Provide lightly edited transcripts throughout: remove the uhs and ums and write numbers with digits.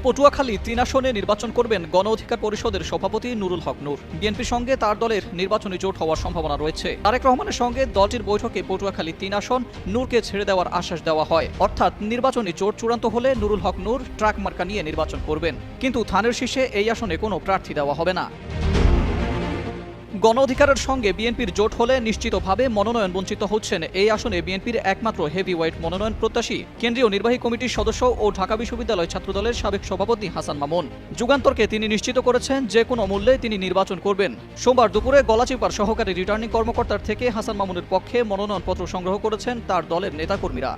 পটুয়াখালী ৩ আসনে নির্বাচন করবেন গণ অধিকার পরিষদের সভাপতি নুরুল হক নূর। বিএনপির সঙ্গে তার দলের নির্বাচনী জোট হওয়ার সম্ভাবনা রয়েছে। তারেক রহমানের সঙ্গে দলটির বৈঠকে পটুয়াখালী ৩ আসন নূরকে ছেড়ে দেওয়ার আশ্বাস দেওয়া হয়। অর্থাৎ নির্বাচনী জোট চূড়ান্ত হলে নুরুল হক নূর ট্রাক মার্কা নিয়ে নির্বাচন করবেন। কিন্তু থানের শীর্ষে এই আসনে কোনো প্রার্থী দেওয়া হবে না। গণ অধিকারের সঙ্গে বিএনপির জোট হলে নিশ্চিতভাবে মনোনয়ন বঞ্চিত হচ্ছেন এই আসনে বিএনপির একমাত্র হেভিওয়েট মনোনয়ন প্রত্যাশী কেন্দ্রীয় নির্বাহী কমিটির সদস্য ও ঢাকা বিশ্ববিদ্যালয় ছাত্রদলের সাবেক সভাপতি হাসান মামুন। যুগান্তরকে তিনি নিশ্চিত করেছেন যে কোনো মূল্যে তিনি নির্বাচন করবেন। সোমবার দুপুরে গলাচিপার সহকারী রিটার্নিং কর্মকর্তার থেকে হাসান মামুনের পক্ষে মনোনয়নপত্র সংগ্রহ করেছেন তার দলের নেতাকর্মীরা।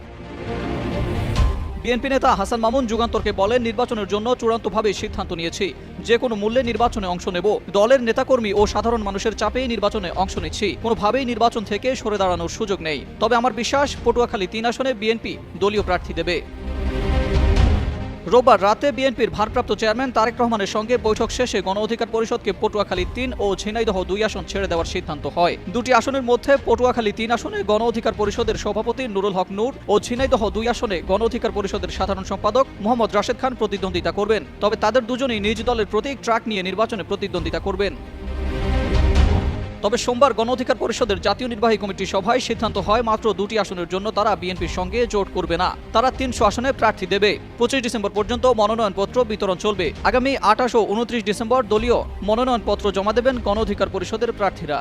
বিএনপি নেতা হাসান মামুন যুগান্তরকে বলেন, নির্বাচনের জন্য চূড়ান্তভাবে সিদ্ধান্ত নিয়েছি, যে কোনো মূল্যে নির্বাচনে অংশ নেব। দলের নেতাকর্মী ও সাধারণ মানুষের চাপেই নির্বাচনে অংশ নিচ্ছি। কোনোভাবেই নির্বাচন থেকে সরে দাঁড়ানোর সুযোগ নেই। তবে আমার বিশ্বাস পটুয়াখালী ৩ আসনে বিএনপি দলীয় প্রার্থী দেবে। রোববার রাতে বিএনপির ভারপ্রাপ্ত চেয়ারম্যান তারেক রহমানের সঙ্গে বৈঠক শেষে গণ অধিকার পরিষদকে পটুয়াখালী ৩ ও ঝিনাইদহ ২ আসন ছেড়ে দেওয়ার সিদ্ধান্ত হয়। দুটি আসনের মধ্যে পটুয়াখালী ৩ আসনে গণ অধিকার পরিষদের সভাপতি নুরুল হক নূর ও ঝিনাইদহ ২ আসনে গণ অধিকার পরিষদের সাধারণ সম্পাদক মোহাম্মদ রাশেদ খান প্রতিদ্বন্দ্বিতা করবেন। তবে তাদের দুজনেই নিজ দলের প্রতীক ট্রাক নিয়ে নির্বাচনে প্রতিদ্বন্দ্বিতা করবেন। তবে সোমবার গণ অধিকার পরিষদের জাতীয় নির্বাহী কমিটির সভায় সিদ্ধান্ত হয় মাত্র দুটি আসনের জন্য তারা বিএনপির সঙ্গে জোট করবে না। তারা ৩০০ আসনে প্রার্থী দেবে। ২৫ ডিসেম্বর পর্যন্ত মনোনয়নপত্র বিতরণ চলবে। আগামী ২৮ ও ২৯ ডিসেম্বর দলীয় মনোনয়নপত্র জমা দেবেন গণ অধিকার পরিষদের প্রার্থীরা।